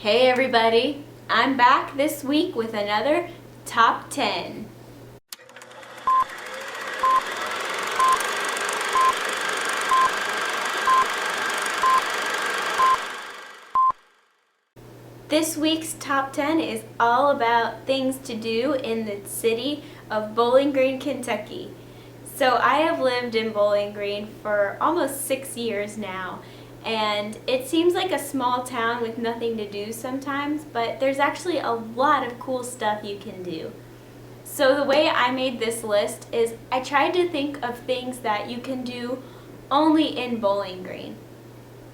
Hey everybody, I'm back this week with another Top 10. This week's Top 10 is all about things to do in the city of Bowling Green, Kentucky. So I have lived in Bowling Green for almost 6 years now. And it seems like a small town with nothing to do sometimes, but there's actually a lot of cool stuff you can do. So the way I made this list is I tried to think of things that you can do only in Bowling Green.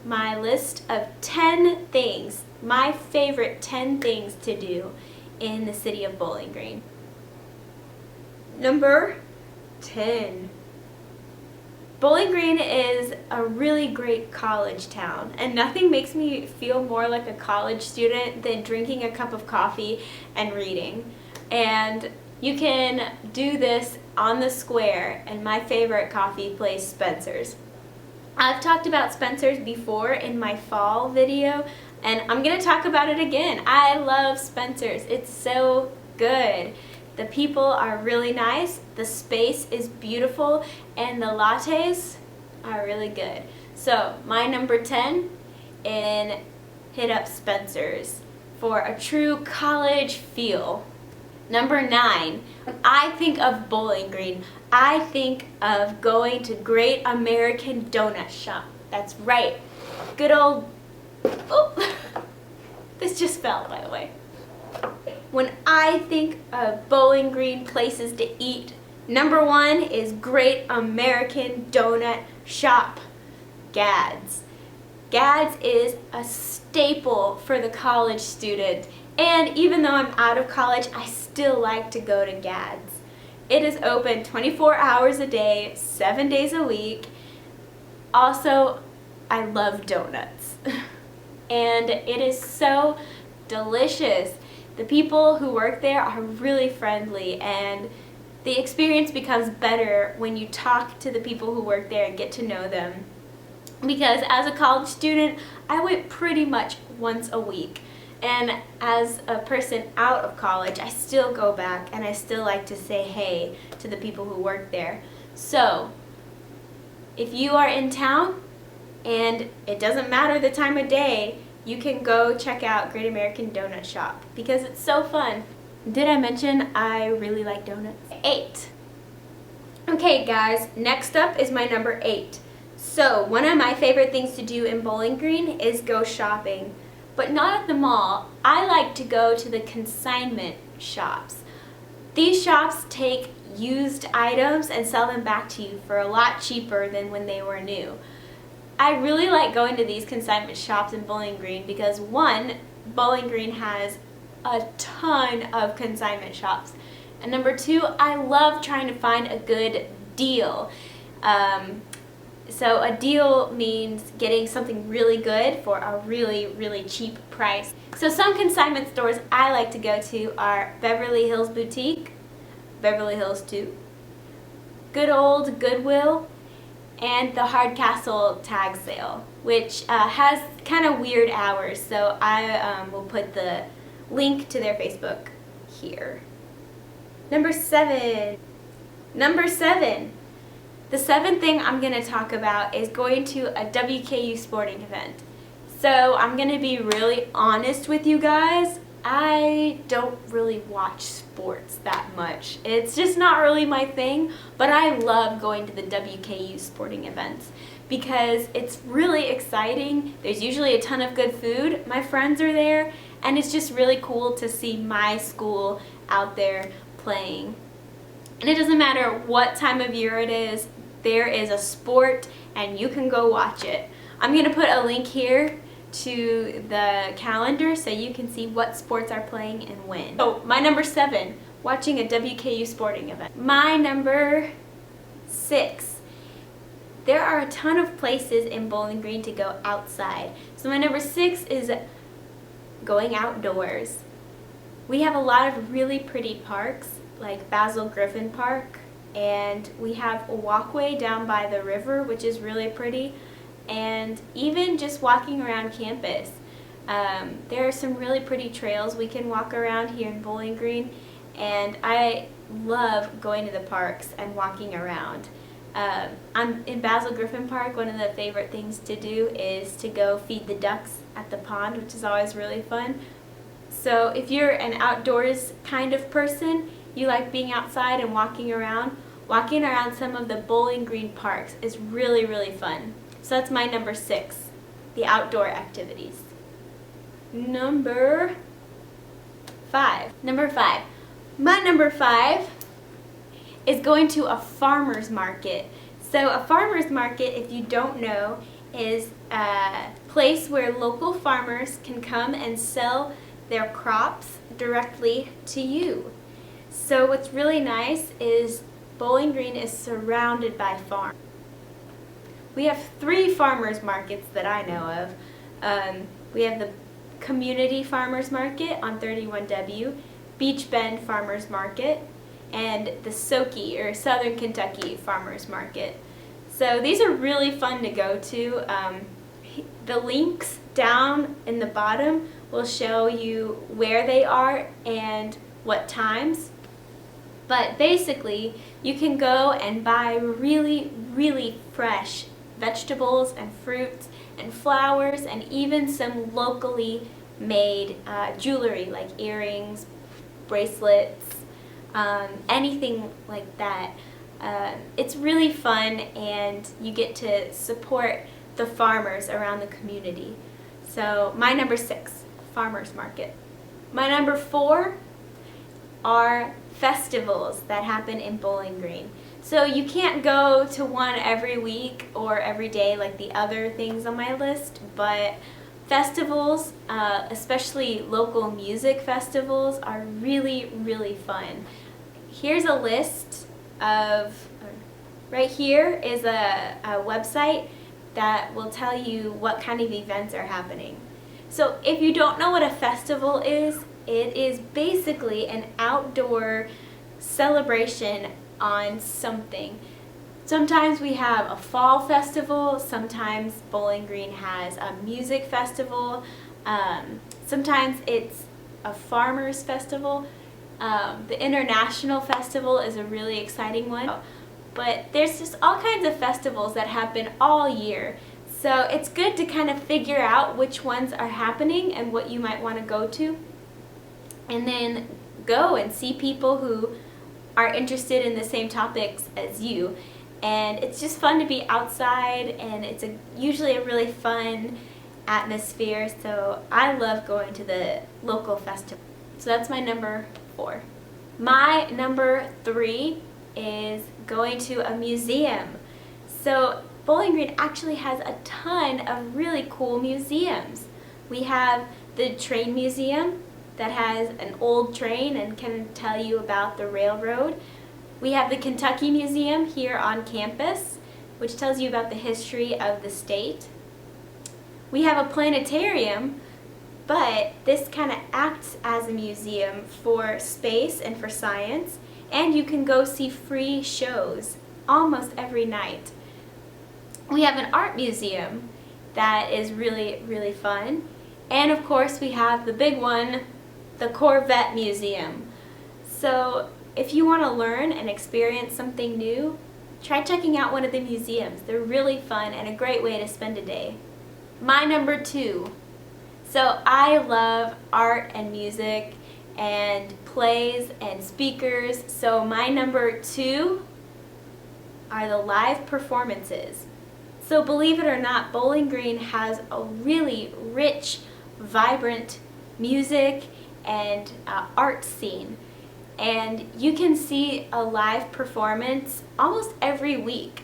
My list of 10 things, my favorite 10 things to do in the city of Bowling Green. Number 10. Bowling Green is a really great college town, and nothing makes me feel more like a college student than drinking a cup of coffee and reading. And you can do this on the square, and my favorite coffee place, Spencer's. I've talked about Spencer's before in my fall video, and I'm going to talk about it again. I love Spencer's. It's so good. The people are really nice, the space is beautiful, and the lattes are really good. So my number 10 is hit up Spencer's for a true college feel. Number 9, when I think of Bowling Green, I think of going to Great American Doughnut Shop. That's right, good old, oh, this just fell by the way. When I think of Bowling Green places to eat, number 1 is Great American Doughnut Shop, Gads. Gads is a staple for the college student, and even though I'm out of college, I still like to go to Gads. It is open 24 hours a day, 7 days a week. Also, I love donuts, and it is so delicious. The people who work there are really friendly, and the experience becomes better when you talk to the people who work there and get to know them. Because as a college student, I went pretty much once a week. And as a person out of college, I still go back and I still like to say hey to the people who work there. So, if you are in town and it doesn't matter the time of day, you can go check out Great American Doughnut Shop because it's so fun. Did I mention I really like donuts? 8. Okay guys, next up is my number 8. So one of my favorite things to do in Bowling Green is go shopping. But not at the mall. I like to go to the consignment shops. These shops take used items and sell them back to you for a lot cheaper than when they were new. I really like going to these consignment shops in Bowling Green because 1, Bowling Green has a ton of consignment shops. And number 2, I love trying to find a good deal. So a deal means getting something really good for a really, really cheap price. So some consignment stores I like to go to are Beverly Hills Boutique, Beverly Hills 2, Good Old Goodwill, and the Hardcastle tag sale, which has kind of weird hours, so I will put the link to their Facebook here. Number 7. The 7th thing I'm going to talk about is going to a WKU Sporting Event. So I'm going to be really honest with you guys. I don't really watch sports that much. It's just not really my thing, but I love going to the WKU Sporting Events because it's really exciting. There's usually a ton of good food. My friends are there, and it's just really cool to see my school out there playing. And it doesn't matter what time of year it is, there is a sport and you can go watch it. I'm going to put a link here to the calendar so you can see what sports are playing and when. So my number 7, watching a WKU sporting event. My number 6, there are a ton of places in Bowling Green to go outside. So my number 6 is going outdoors. We have a lot of really pretty parks like Basil Griffin Park, and we have a walkway down by the river which is really pretty, and even just walking around campus. There are some really pretty trails we can walk around here in Bowling Green, and I love going to the parks and walking around. I'm in Basil Griffin Park. One of the favorite things to do is to go feed the ducks at the pond, which is always really fun. So if you're an outdoors kind of person, you like being outside and walking around some of the Bowling Green parks is really, really fun. So that's my number 6, the outdoor activities. Number 5. My number 5 is going to a farmer's market. So a farmer's market, if you don't know, is a place where local farmers can come and sell their crops directly to you. So what's really nice is Bowling Green is surrounded by farms. We have 3 farmers markets that I know of. We have the Community Farmers Market on 31W, Beach Bend Farmers Market, and the Soki, or Southern Kentucky Farmers Market. So these are really fun to go to. The links down in the bottom will show you where they are and what times. But basically, you can go and buy really, really fresh vegetables and fruits and flowers and even some locally made jewelry like earrings, bracelets, anything like that. It's really fun, and you get to support the farmers around the community. So my number 6, farmers market. My number 4 are festivals that happen in Bowling Green. So you can't go to one every week or every day like the other things on my list, but festivals, especially local music festivals, are really, really fun. Here's a list of, right here is a website that will tell you what kind of events are happening. So if you don't know what a festival is, it is basically an outdoor celebration on something. Sometimes we have a fall festival, sometimes Bowling Green has a music festival, sometimes it's a farmers festival. The International Festival is a really exciting one, but there's just all kinds of festivals that happen all year. So it's good to kind of figure out which ones are happening and what you might want to go to, and then go and see people who are interested in the same topics as you. And it's just fun to be outside, and it's usually a really fun atmosphere, so I love going to the local festival. So that's my number 4. My number 3 is going to a museum. So Bowling Green actually has a ton of really cool museums. We have the train museum that has an old train and can tell you about the railroad. We have the Kentucky Museum here on campus, which tells you about the history of the state. We have a planetarium, but this kind of acts as a museum for space and for science, and you can go see free shows almost every night. We have an art museum that is really, really fun. And of course we have the big one, the Corvette Museum. So if you want to learn and experience something new, try checking out one of the museums. They're really fun and a great way to spend a day. My number 2. So I love art and music and plays and speakers. So my number 2 are the live performances. So believe it or not, Bowling Green has a really rich, vibrant music and art scene. And you can see a live performance almost every week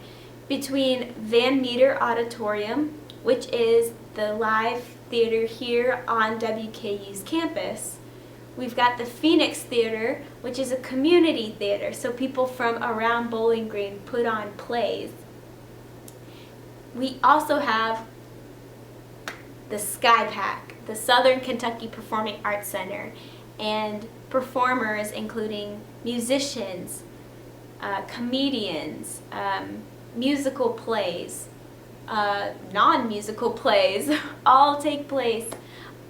between Van Meter Auditorium, which is the live theater here on WKU's campus. We've got the Phoenix Theater, which is a community theater, so people from around Bowling Green put on plays. We also have the SkyPack, the Southern Kentucky Performing Arts Center, and performers including musicians, comedians, musical plays, non-musical plays all take place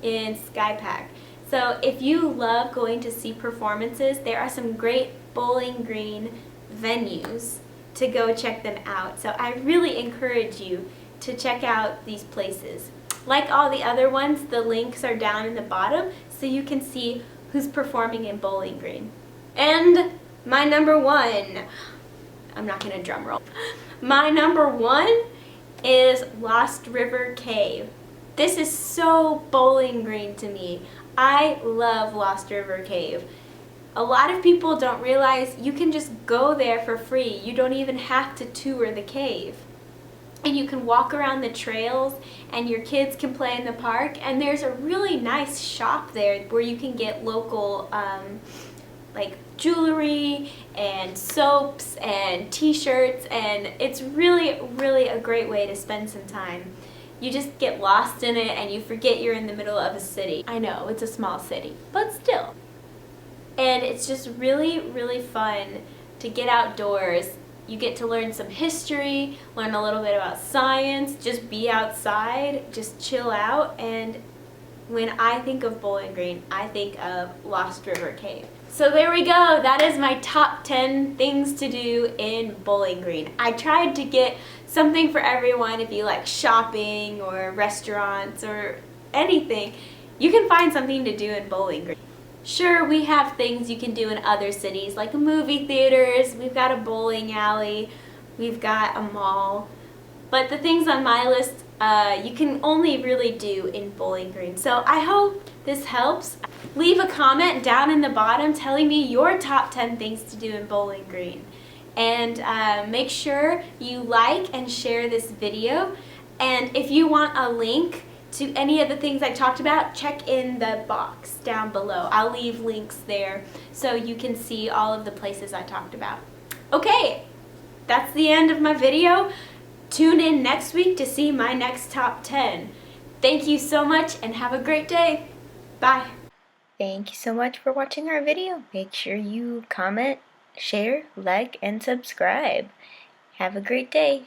in Skypack. So if you love going to see performances, there are some great Bowling Green venues to go check them out. So I really encourage you to check out these places. Like all the other ones, the links are down in the bottom so you can see who's performing in Bowling Green. And my number one, I'm not gonna drum roll. My number one is Lost River Cave. This is so Bowling Green to me. I love Lost River Cave. A lot of people don't realize you can just go there for free. You don't even have to tour the cave. And you can walk around the trails and your kids can play in the park, and there's a really nice shop there where you can get local like jewelry and soaps and t-shirts, and it's really, really a great way to spend some time. You just get lost in it and you forget you're in the middle of a city. I know, it's a small city, but still. And it's just really, really fun to get outdoors. You get to learn some history, learn a little bit about science, just be outside, just chill out. And when I think of Bowling Green, I think of Lost River Cave. So there we go. That is my top 10 things to do in Bowling Green. I tried to get something for everyone. If you like shopping or restaurants or anything, you can find something to do in Bowling Green. Sure, we have things you can do in other cities, like movie theaters, we've got a bowling alley, we've got a mall. But the things on my list, you can only really do in Bowling Green. So I hope this helps. Leave a comment down in the bottom telling me your top 10 things to do in Bowling Green. And make sure you like and share this video. And if you want a link to any of the things I talked about, check in the box down below. I'll leave links there so you can see all of the places I talked about. Okay, that's the end of my video. Tune in next week to see my next top 10. Thank you so much and have a great day. Bye. Thank you so much for watching our video. Make sure you comment, share, like, and subscribe. Have a great day.